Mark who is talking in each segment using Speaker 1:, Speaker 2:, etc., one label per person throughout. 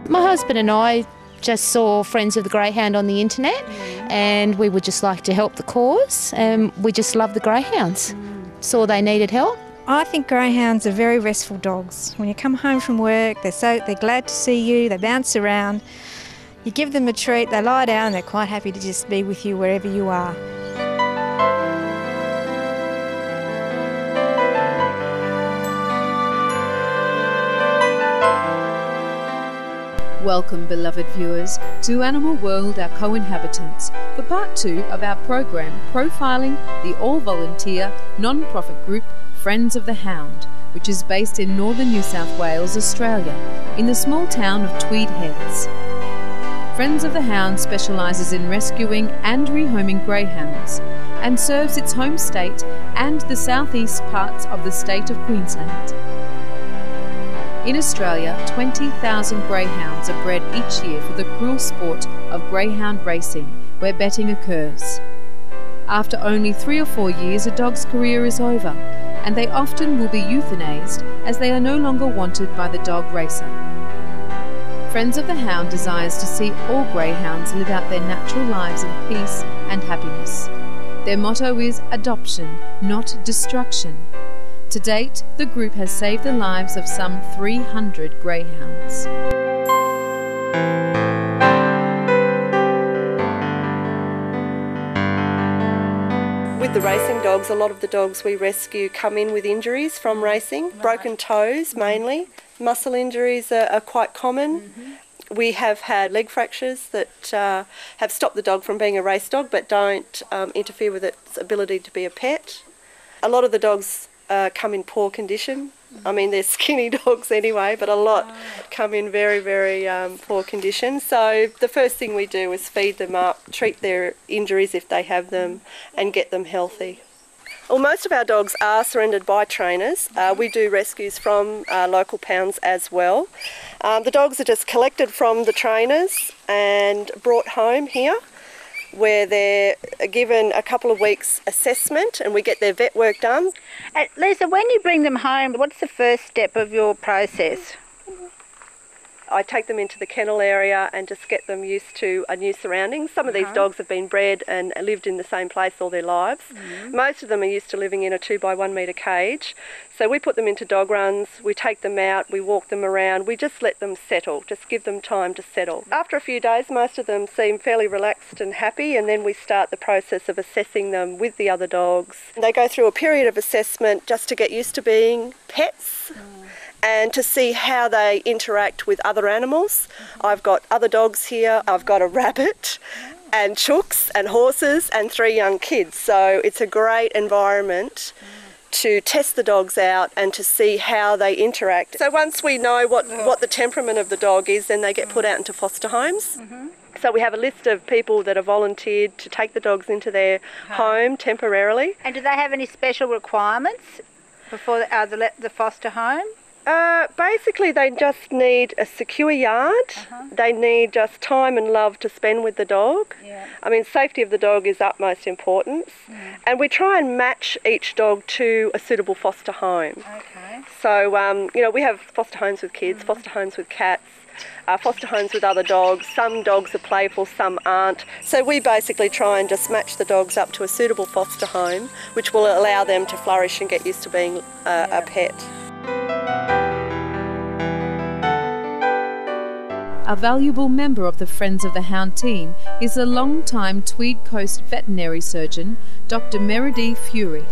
Speaker 1: My husband and I just saw Friends of the Greyhound on the internet, and we would just like to help the cause, and we just love the greyhounds. Saw they needed help.
Speaker 2: I think greyhounds are very restful dogs. When you come home from work, they're glad to see you, they bounce around. You give them a treat, they lie down, and they're quite happy to just be with you wherever you are.
Speaker 3: Welcome, beloved viewers, to Animal World, Our Co-Inhabitants, for part 2 of our program profiling the all-volunteer, non-profit group Friends of the Hound, which is based in northern New South Wales, Australia, in the small town of Tweed Heads. Friends of the Hound specialises in rescuing and rehoming greyhounds and serves its home state and the southeast parts of the state of Queensland. In Australia, 20,000 greyhounds are bred each year for the cruel sport of greyhound racing, where betting occurs. After only 3 or 4 years, a dog's career is over, and they often will be euthanized as they are no longer wanted by the dog racer. Friends of the Hound desires to see all greyhounds live out their natural lives in peace and happiness. Their motto is adoption, not destruction. To date, the group has saved the lives of some 300 greyhounds.
Speaker 4: With the racing dogs, a lot of the dogs we rescue come in with injuries from racing, broken toes mainly. Muscle injuries are quite common. We have had leg fractures that have stopped the dog from being a race dog but don't interfere with its ability to be a pet. A lot of the dogs come in poor condition. I mean, they're skinny dogs anyway, but a lot come in very, very poor condition. So the first thing we do is feed them up, treat their injuries if they have them, and get them healthy. Well, most of our dogs are surrendered by trainers. We do rescues from local pounds as well. The dogs are just collected from the trainers and brought home here, where they're given a couple of weeks assessment and we get their vet work done.
Speaker 5: Lisa, when you bring them home, what's the first step of your process?
Speaker 4: I take them into the kennel area and just get them used to new surroundings. Some of these dogs have been bred and lived in the same place all their lives. Most of them are used to living in a 2 by 1 metre cage. So we put them into dog runs, we take them out, we walk them around, we just let them settle, just give them time to settle. After a few days, most of them seem fairly relaxed and happy, and then we start the process of assessing them with the other dogs. They go through a period of assessment just to get used to being pets. And to see how they interact with other animals. I've got other dogs here, I've got a rabbit and chooks and horses and 3 young kids. So it's a great environment to test the dogs out and to see how they interact. So once we know what the temperament of the dog is, then they get put out into foster homes. So we have a list of people that have volunteered to take the dogs into their home temporarily.
Speaker 5: And do they have any special requirements before the foster home?
Speaker 4: Basically, they just need a secure yard. They need just time and love to spend with the dog. I mean, safety of the dog is utmost importance. And we try and match each dog to a suitable foster home. So, you know, we have foster homes with kids, foster homes with cats, foster homes with other dogs. Some dogs are playful, some aren't. So we basically try and just match the dogs up to a suitable foster home, which will allow them to flourish and get used to being a pet.
Speaker 3: A valuable member of the Friends of the Hound team is the long-time Tweed Coast veterinary surgeon, Dr. Meredith Fury.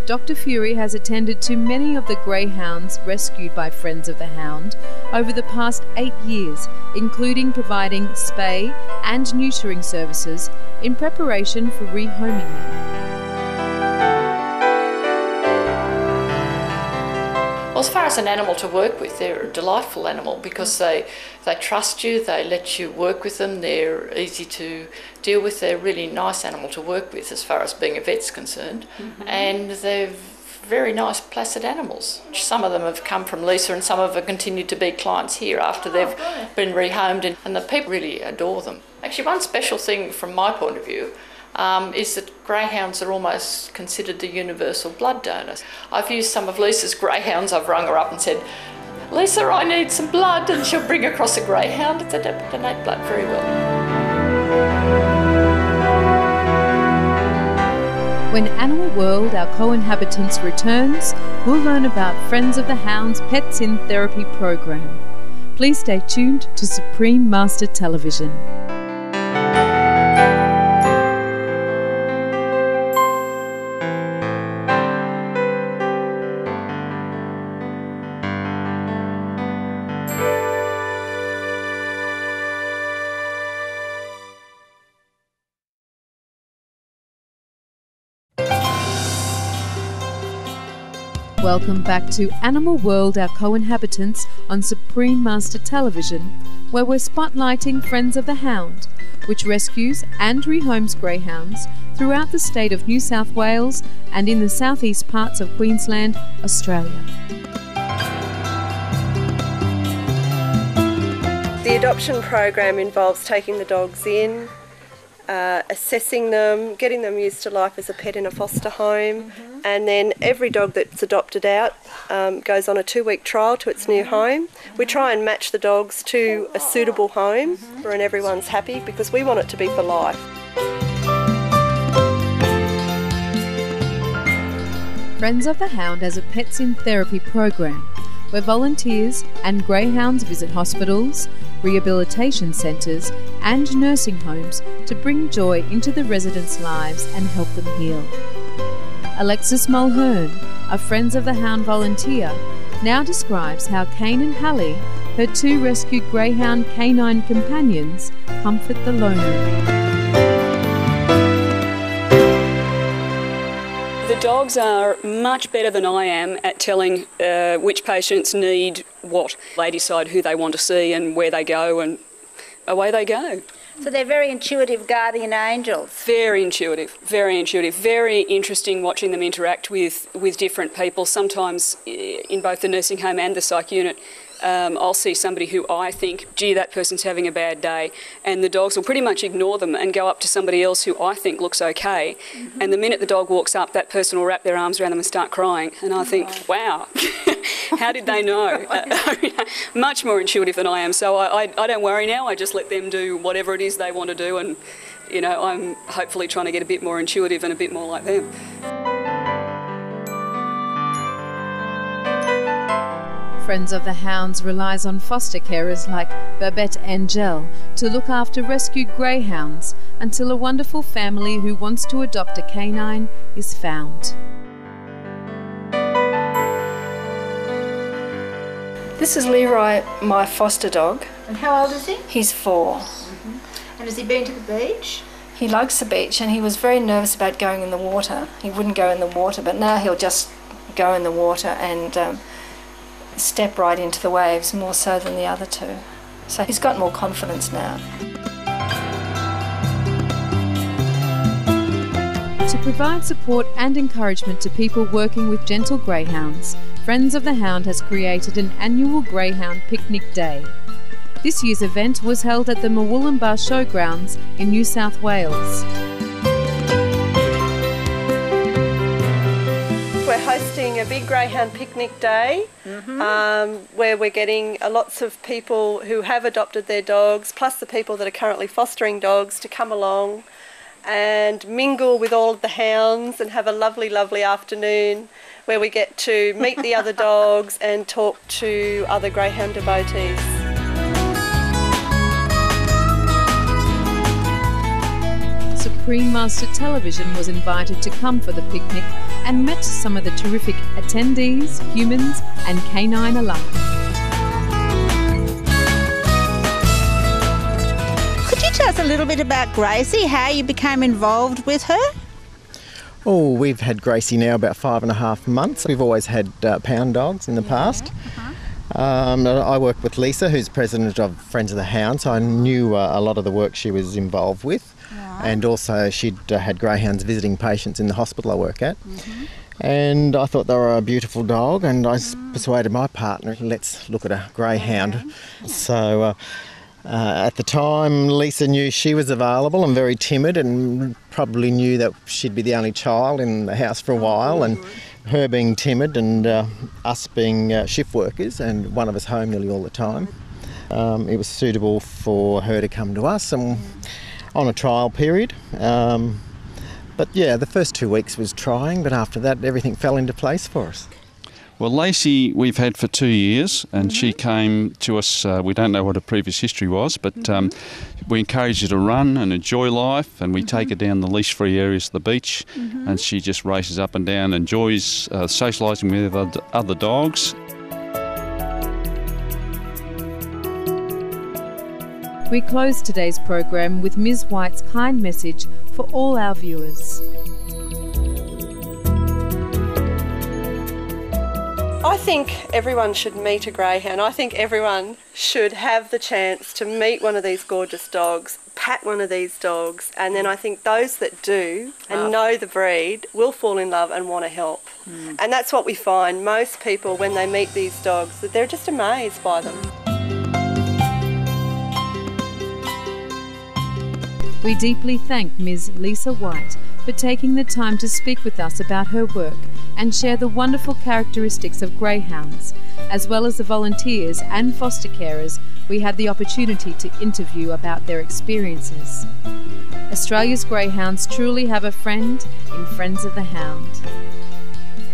Speaker 3: Dr. Fury has attended to many of the greyhounds rescued by Friends of the Hound over the past 8 years, including providing spay and neutering services in preparation for rehoming them.
Speaker 6: Well, as far as an animal to work with, they're a delightful animal because they trust you, they let you work with them, they're easy to deal with, they're a really nice animal to work with as far as being a vet's concerned, and they're very nice placid animals. Some of them have come from Lisa and some of them have continued to be clients here after they've been rehomed, and the people really adore them. Actually, one special thing from my point of view is that greyhounds are almost considered the universal blood donors. I've used some of Lisa's greyhounds, I've rung her up and said, Lisa, I need some blood, and she'll bring across a greyhound to donate blood very well.
Speaker 3: When Animal World, our co-inhabitants, returns, we'll learn about Friends of the Hound's Pets in Therapy program. Please stay tuned to Supreme Master Television. Welcome back to Animal World, our co-inhabitants on Supreme Master Television, where we're spotlighting Friends of the Hound, which rescues and rehomes greyhounds throughout the state of New South Wales and in the southeast parts of Queensland, Australia.
Speaker 4: The adoption program involves taking the dogs in, assessing them, getting them used to life as a pet in a foster home, and then every dog that's adopted out goes on a 2-week trial to its new home. We try and match the dogs to a suitable home and everyone's happy, because we want it to be for life.
Speaker 3: Friends of the Hound has a Pets in Therapy program where volunteers and greyhounds visit hospitals, rehabilitation centres and nursing homes to bring joy into the residents' lives and help them heal. Alexis Mulhern, a Friends of the Hound volunteer, now describes how Kane and Hallie, her 2 rescued greyhound canine companions, comfort the lonely.
Speaker 7: The dogs are much better than I am at telling which patients need what. They decide who they want to see and where they go, and away they go.
Speaker 5: So they're very intuitive guardian angels.
Speaker 7: Very intuitive, very intuitive. Very interesting watching them interact with different people. Sometimes in both the nursing home and the psych unit, I'll see somebody who I think, gee, that person's having a bad day, and the dogs will pretty much ignore them and go up to somebody else who I think looks okay. And the minute the dog walks up, that person will wrap their arms around them and start crying. And I think, wow, how did they know? Much more intuitive than I am. So I don't worry now. I just let them do whatever it is they want to do, and you know, I'm hopefully trying to get a bit more intuitive and a bit more like them.
Speaker 3: Friends of the Hounds relies on foster carers like Babette Angel to look after rescued greyhounds until a wonderful family who wants to adopt a canine is found.
Speaker 8: This is Leroy, my foster dog.
Speaker 5: And how old is he?
Speaker 8: He's 4.
Speaker 5: And has he been to the beach?
Speaker 8: He likes the beach, and he was very nervous about going in the water. He wouldn't go in the water, but now he'll just go in the water and step right into the waves, more so than the other 2. So he's got more confidence now.
Speaker 3: To provide support and encouragement to people working with gentle greyhounds, Friends of the Hound has created an annual Greyhound Picnic Day. This year's event was held at the Murwillumbah Showgrounds in New South Wales.
Speaker 4: We're hosting a big greyhound picnic day where we're getting lots of people who have adopted their dogs, plus the people that are currently fostering dogs, to come along and mingle with all of the hounds and have a lovely, lovely afternoon where we get to meet the other dogs and talk to other greyhound devotees.
Speaker 3: Supreme Master Television was invited to come for the picnic and met some of the terrific attendees, humans and canine alike.
Speaker 9: Could you tell us a little bit about Gracie, how you became involved with her?
Speaker 10: Oh, we've had Gracie now about 5.5 months. We've always had pound dogs in the past. I work with Lisa, who's president of Friends of the Hound, so I knew a lot of the work she was involved with. And also she'd had greyhounds visiting patients in the hospital I work at. And I thought they were a beautiful dog, and I persuaded my partner, let's look at a greyhound. So at the time Lisa knew she was available and very timid, and probably knew that she'd be the only child in the house for a while, and her being timid and us being shift workers and one of us home nearly all the time, it was suitable for her to come to us and on a trial period. But yeah, the first 2 weeks was trying, but after that everything fell into place for us.
Speaker 11: Well, Lacey we've had for 2 years, and she came to us, we don't know what her previous history was, but we encourage her to run and enjoy life, and we take her down the leash-free areas of the beach, and she just races up and down, enjoys socialising with other dogs.
Speaker 3: We close today's program with Ms. White's kind message for all our viewers.
Speaker 4: I think everyone should meet a greyhound. I think everyone should have the chance to meet one of these gorgeous dogs, pat one of these dogs, and then I think those that do and know the breed will fall in love and want to help. And that's what we find. Most people, when they meet these dogs, they're just amazed by them.
Speaker 3: We deeply thank Ms. Lisa White for taking the time to speak with us about her work and share the wonderful characteristics of greyhounds, as well as the volunteers and foster carers we had the opportunity to interview about their experiences. Australia's greyhounds truly have a friend in Friends of the Hound.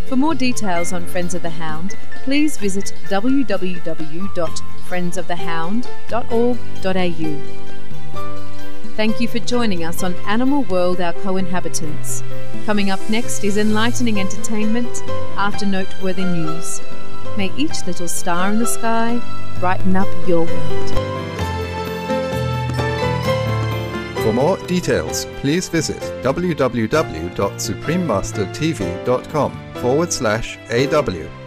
Speaker 3: For more details on Friends of the Hound, please visit www.friendsofthehound.org.au. Thank you for joining us on Animal World, Our Co-Inhabitants. Coming up next is enlightening entertainment after noteworthy news. May each little star in the sky brighten up your world.
Speaker 12: For more details, please visit www.suprememastertv.com/AW.